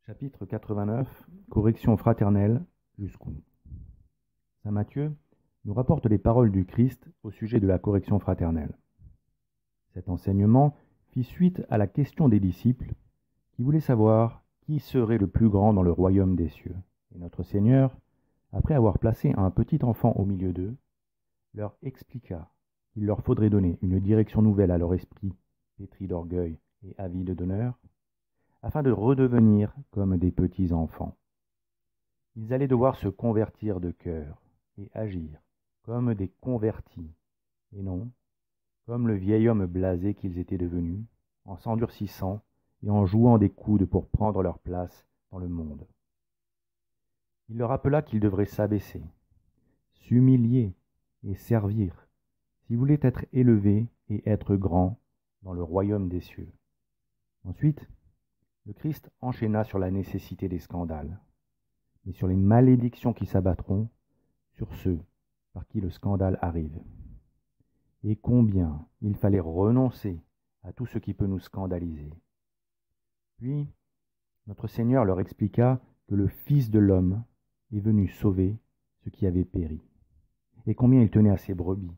Chapitre 89. Correction fraternelle, jusqu'où? Saint Matthieu nous rapporte les paroles du Christ au sujet de la correction fraternelle. Cet enseignement fit suite à la question des disciples qui voulaient savoir qui serait le plus grand dans le royaume des cieux. Et notre Seigneur, après avoir placé un petit enfant au milieu d'eux, leur expliqua qu'il leur faudrait donner une direction nouvelle à leur esprit, pétri d'orgueil et avide d'honneur, afin de redevenir comme des petits enfants. Ils allaient devoir se convertir de cœur et agir comme des convertis, et non comme le vieil homme blasé qu'ils étaient devenus, en s'endurcissant et en jouant des coudes pour prendre leur place dans le monde. Il leur rappela qu'ils devraient s'abaisser, s'humilier et servir, s'ils voulaient être élevés et être grands dans le royaume des cieux. Ensuite, le Christ enchaîna sur la nécessité des scandales, et sur les malédictions qui s'abattront sur ceux par qui le scandale arrive. Et combien il fallait renoncer à tout ce qui peut nous scandaliser. Puis, notre Seigneur leur expliqua que le Fils de l'homme est venu sauver ce qui avait péri, et combien il tenait à ses brebis,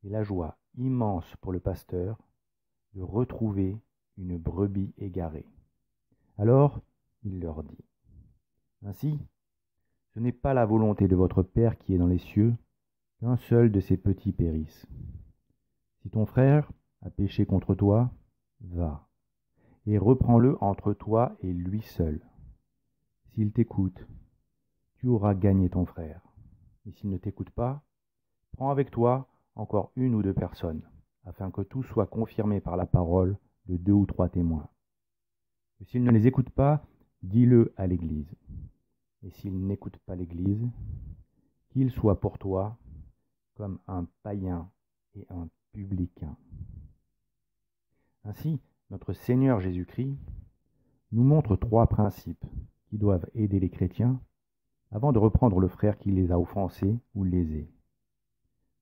et la joie immense pour le pasteur de retrouver une brebis égarée. Alors, il leur dit, « Ainsi, ce n'est pas la volonté de votre Père qui est dans les cieux qu'un seul de ces petits périsse. Si ton frère a péché contre toi, va, et reprends-le entre toi et lui seul. S'il t'écoute, tu auras gagné ton frère. Et s'il ne t'écoute pas, prends avec toi encore une ou deux personnes, afin que tout soit confirmé par la parole de 2 ou 3 témoins. Que s'il ne les écoute pas, dis-le à l'Église. Et s'il n'écoute pas l'Église, qu'il soit pour toi comme un païen et un publicain. » Ainsi, notre Seigneur Jésus-Christ nous montre 3 principes qui doivent aider les chrétiens avant de reprendre le frère qui les a offensés ou lésés.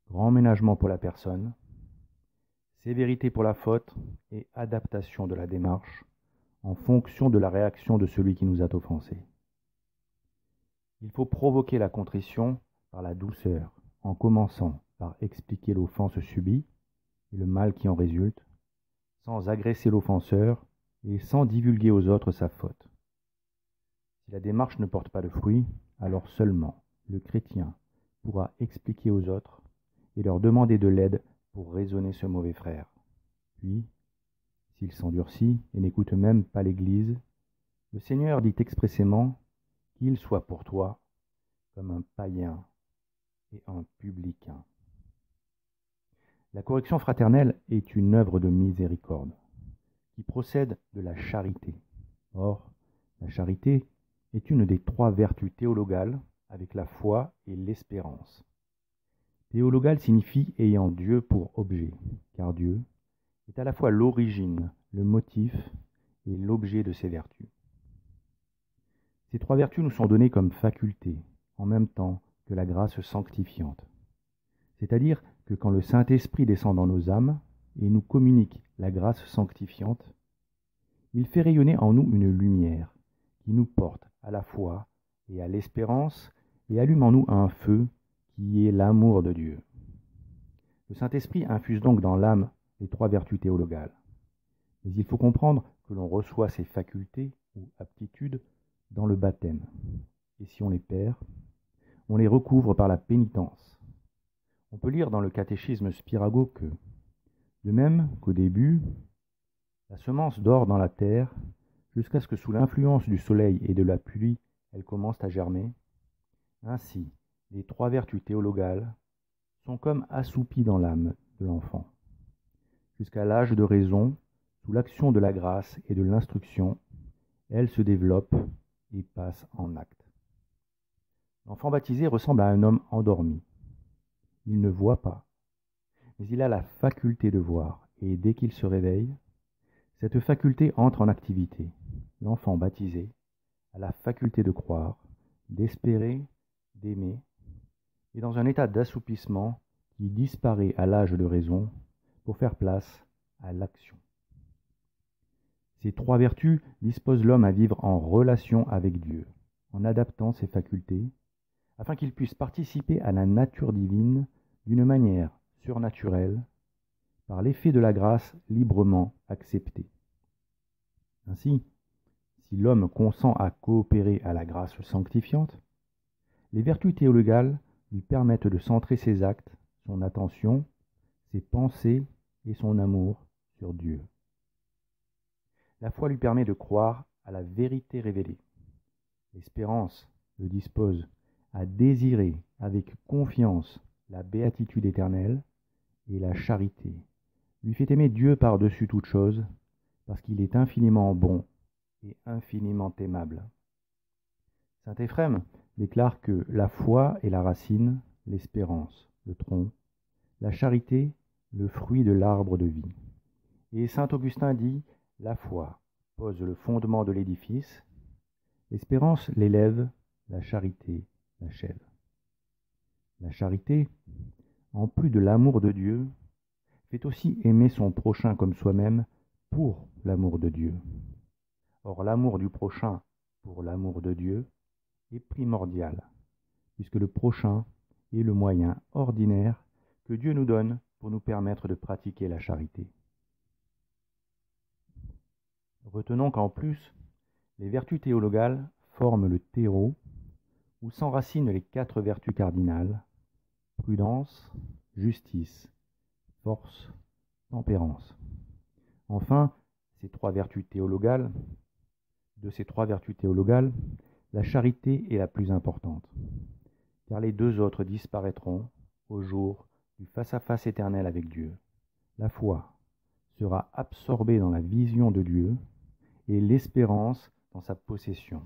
Grand ménagement pour la personne, sévérité pour la faute et adaptation de la démarche en fonction de la réaction de celui qui nous a offensés. Il faut provoquer la contrition par la douceur, en commençant par expliquer l'offense subie et le mal qui en résulte, sans agresser l'offenseur et sans divulguer aux autres sa faute. Si la démarche ne porte pas de fruit, alors seulement le chrétien pourra expliquer aux autres et leur demander de l'aide pour raisonner ce mauvais frère. Puis, s'il s'endurcit et n'écoute même pas l'Église, le Seigneur dit expressément qu'il soit pour toi comme un païen et un publicain. La correction fraternelle est une œuvre de miséricorde qui procède de la charité. Or, la charité est une des 3 vertus théologales avec la foi et l'espérance. Théologal signifie ayant Dieu pour objet, car Dieu est à la fois l'origine, le motif et l'objet de ces vertus. Ces 3 vertus nous sont données comme facultés, en même temps que la grâce sanctifiante. C'est-à-dire que quand le Saint-Esprit descend dans nos âmes et nous communique la grâce sanctifiante, il fait rayonner en nous une lumière qui nous porte à la foi et à l'espérance et allume en nous un feu qui est l'amour de Dieu. Le Saint-Esprit infuse donc dans l'âme les 3 vertus théologales. Mais il faut comprendre que l'on reçoit ces facultés ou aptitudes dans le baptême. Et si on les perd, on les recouvre par la pénitence. On peut lire dans le catéchisme Spirago que, de même qu'au début, la semence dort dans la terre jusqu'à ce que sous l'influence du soleil et de la pluie, elle commence à germer, ainsi les 3 vertus théologales sont comme assoupies dans l'âme de l'enfant. Jusqu'à l'âge de raison, sous l'action de la grâce et de l'instruction, elles se développent et passent en acte. L'enfant baptisé ressemble à un homme endormi. Il ne voit pas, mais il a la faculté de voir, et dès qu'il se réveille, cette faculté entre en activité. L'enfant baptisé a la faculté de croire, d'espérer, d'aimer, et dans un état d'assoupissement qui disparaît à l'âge de raison pour faire place à l'action. Ces trois vertus disposent l'homme à vivre en relation avec Dieu, en adaptant ses facultés, afin qu'il puisse participer à la nature divine d'une manière surnaturelle, par l'effet de la grâce librement acceptée. Ainsi, si l'homme consent à coopérer à la grâce sanctifiante, les vertus théologales lui permettent de centrer ses actes, son attention, ses pensées et son amour sur Dieu. La foi lui permet de croire à la vérité révélée. L'espérance le dispose à désirer avec confiance la béatitude éternelle, et la charité lui fait aimer Dieu par-dessus toute chose, parce qu'il est infiniment bon et infiniment aimable. Saint Éphrem déclare que la foi est la racine, l'espérance, le tronc, la charité, le fruit de l'arbre de vie. Et saint Augustin dit, la foi pose le fondement de l'édifice, l'espérance l'élève, la charité l'achève. La charité, en plus de l'amour de Dieu, fait aussi aimer son prochain comme soi-même pour l'amour de Dieu. Or, l'amour du prochain pour l'amour de Dieu est primordial, puisque le prochain est le moyen ordinaire que Dieu nous donne pour nous permettre de pratiquer la charité. Retenons qu'en plus, les vertus théologales forment le terreau où s'enracinent les 4 vertus cardinales, prudence, justice, force, tempérance. Enfin, de ces trois vertus théologales, la charité est la plus importante, car les 2 autres disparaîtront au jour du face-à-face éternel avec Dieu. La foi sera absorbée dans la vision de Dieu et l'espérance dans sa possession.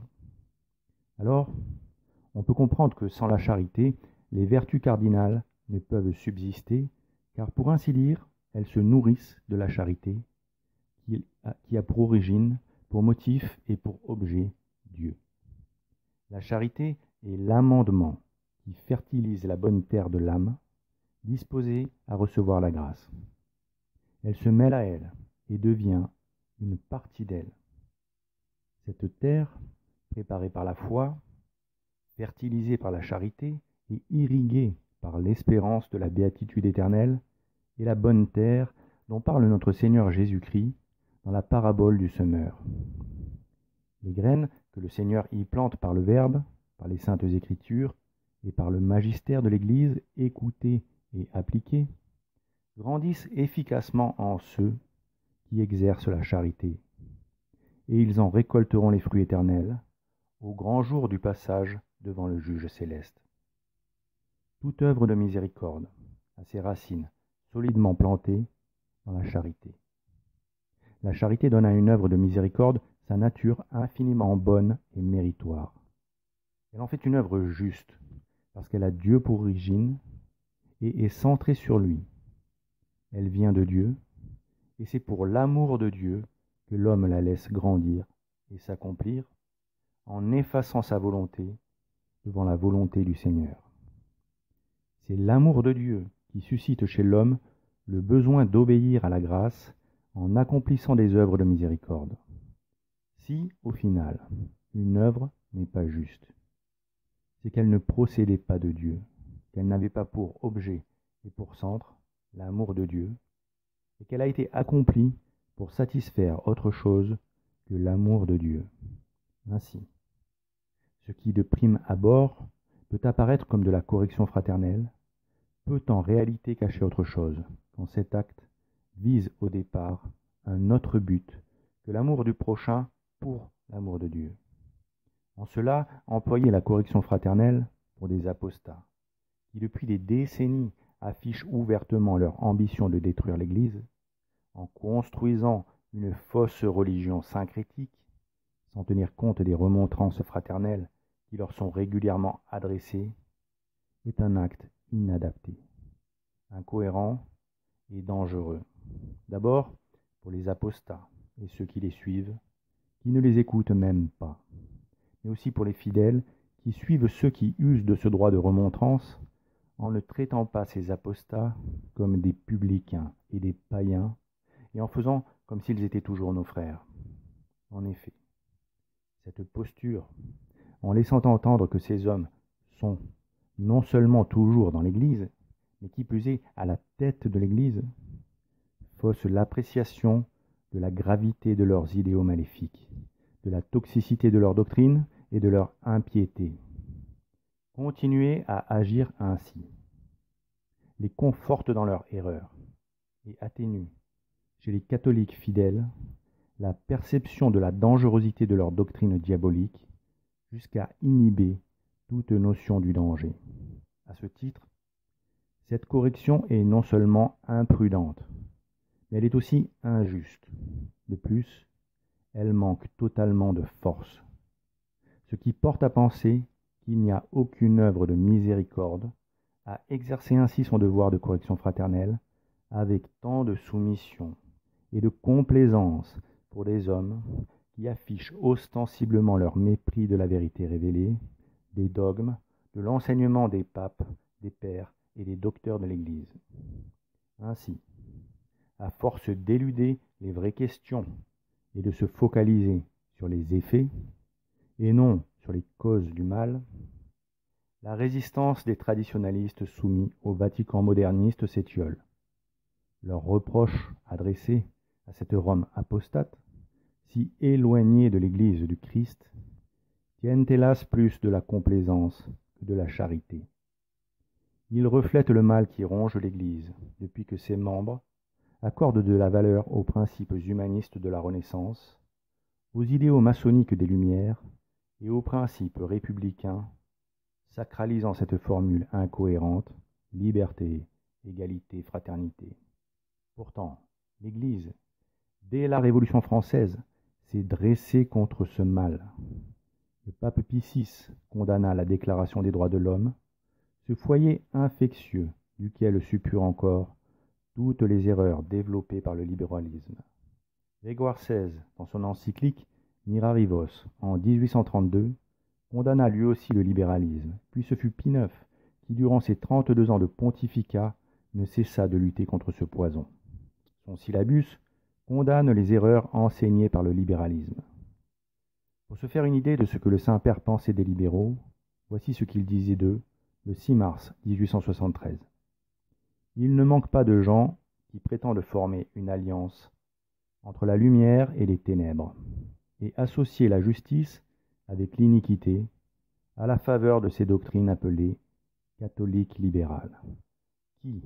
Alors, on peut comprendre que sans la charité, les vertus cardinales ne peuvent subsister, car pour ainsi dire, elles se nourrissent de la charité, qui a pour origine, pour motif et pour objet Dieu. La charité est l'amendement qui fertilise la bonne terre de l'âme, disposée à recevoir la grâce. Elle se mêle à elle et devient une partie d'elle. Cette terre, préparée par la foi, fertilisée par la charité et irriguée par l'espérance de la béatitude éternelle, est la bonne terre dont parle notre Seigneur Jésus-Christ dans la parabole du semeur. Les graines que le Seigneur y plante par le Verbe, par les saintes Écritures et par le magistère de l'Église écouté et appliqué, grandissent efficacement en ceux qui exercent la charité, et ils en récolteront les fruits éternels au grand jour du passage devant le juge céleste. Toute œuvre de miséricorde a ses racines solidement plantées dans la charité. La charité donne à une œuvre de miséricorde sa nature infiniment bonne et méritoire. Elle en fait une œuvre juste, parce qu'elle a Dieu pour origine et est centrée sur lui. Elle vient de Dieu, et c'est pour l'amour de Dieu que l'homme la laisse grandir et s'accomplir, en effaçant sa volonté devant la volonté du Seigneur. C'est l'amour de Dieu qui suscite chez l'homme le besoin d'obéir à la grâce en accomplissant des œuvres de miséricorde. Si, au final, une œuvre n'est pas juste, c'est qu'elle ne procédait pas de Dieu, qu'elle n'avait pas pour objet et pour centre l'amour de Dieu, et qu'elle a été accomplie pour satisfaire autre chose que l'amour de Dieu. Ainsi, ce qui de prime abord peut apparaître comme de la correction fraternelle, peut en réalité cacher autre chose, quand cet acte vise au départ un autre but que l'amour du prochain pour l'amour de Dieu. En cela, employer la correction fraternelle pour des apostats, qui depuis des décennies affichent ouvertement leur ambition de détruire l'Église, en construisant une fausse religion syncrétique, sans tenir compte des remontrances fraternelles qui leur sont régulièrement adressées, est un acte inadapté, incohérent et dangereux. D'abord, pour les apostats et ceux qui les suivent, qui ne les écoutent même pas, mais aussi pour les fidèles qui suivent ceux qui usent de ce droit de remontrance en ne traitant pas ces apostats comme des publicains et des païens, et en faisant comme s'ils étaient toujours nos frères. En effet, cette posture, en laissant entendre que ces hommes sont non seulement toujours dans l'Église, mais qui plus est à la tête de l'Église, fausse l'appréciation de la gravité de leurs idéaux maléfiques, de la toxicité de leur doctrine et de leur impiété. Continuer à agir ainsi les conforte dans leur erreur et atténue, chez les catholiques fidèles, la perception de la dangerosité de leur doctrine diabolique jusqu'à inhiber toute notion du danger. À ce titre, cette correction est non seulement imprudente, mais elle est aussi injuste. De plus, elle manque totalement de force, ce qui porte à penser qu'il n'y a aucune œuvre de miséricorde à exercer ainsi son devoir de correction fraternelle avec tant de soumission et de complaisance pour des hommes qui affichent ostensiblement leur mépris de la vérité révélée, des dogmes, de l'enseignement des papes, des pères et des docteurs de l'Église. Ainsi, à force d'éluder les vraies questions et de se focaliser sur les effets et non sur les causes du mal, la résistance des traditionalistes soumis au Vatican moderniste s'étiole. Leurs reproches adressés à cette Rome apostate, si éloignée de l'Église du Christ, tiennent hélas plus de la complaisance que de la charité. Ils reflètent le mal qui ronge l'Église depuis que ses membres accordent de la valeur aux principes humanistes de la Renaissance, aux idéaux maçonniques des Lumières et aux principes républicains, sacralisant cette formule incohérente, liberté, égalité, fraternité. Pourtant, l'Église, dès la Révolution française, s'est dressée contre ce mal. Le pape Pie VI condamna la Déclaration des droits de l'homme, ce foyer infectieux duquel suppurent encore toutes les erreurs développées par le libéralisme. Grégoire XVI, dans son encyclique Mirarivos en 1832, condamna lui aussi le libéralisme, puis ce fut Pie IX qui, durant ses 32 ans de pontificat, ne cessa de lutter contre ce poison. Son syllabus condamne les erreurs enseignées par le libéralisme. Pour se faire une idée de ce que le Saint-Père pensait des libéraux, voici ce qu'il disait d'eux le 6 mars 1873. Il ne manque pas de gens qui prétendent former une alliance entre la lumière et les ténèbres, et associer la justice avec l'iniquité à la faveur de ces doctrines appelées catholiques libérales, qui,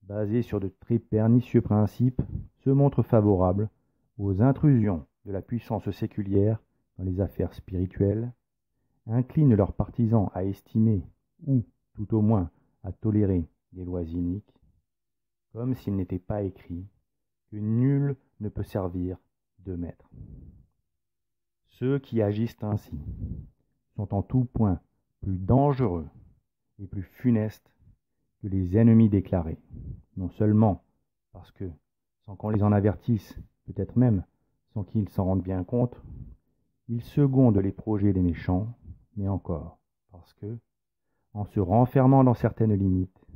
basées sur de très pernicieux principes, se montrent favorables aux intrusions de la puissance séculière dans les affaires spirituelles, inclinent leurs partisans à estimer, ou tout au moins à tolérer, des lois iniques, comme s'il n'était pas écrit que nul ne peut servir de maître. Ceux qui agissent ainsi sont en tout point plus dangereux et plus funestes que les ennemis déclarés, non seulement parce que, sans qu'on les en avertisse, peut-être même sans qu'ils s'en rendent bien compte, ils secondent les projets des méchants, mais encore parce que, en se renfermant dans certaines limites,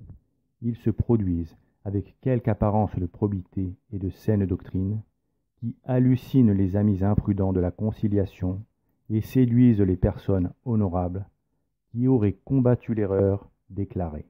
ils se produisent avec quelque apparence de probité et de saine doctrine, qui hallucinent les amis imprudents de la conciliation et séduisent les personnes honorables qui auraient combattu l'erreur déclarée.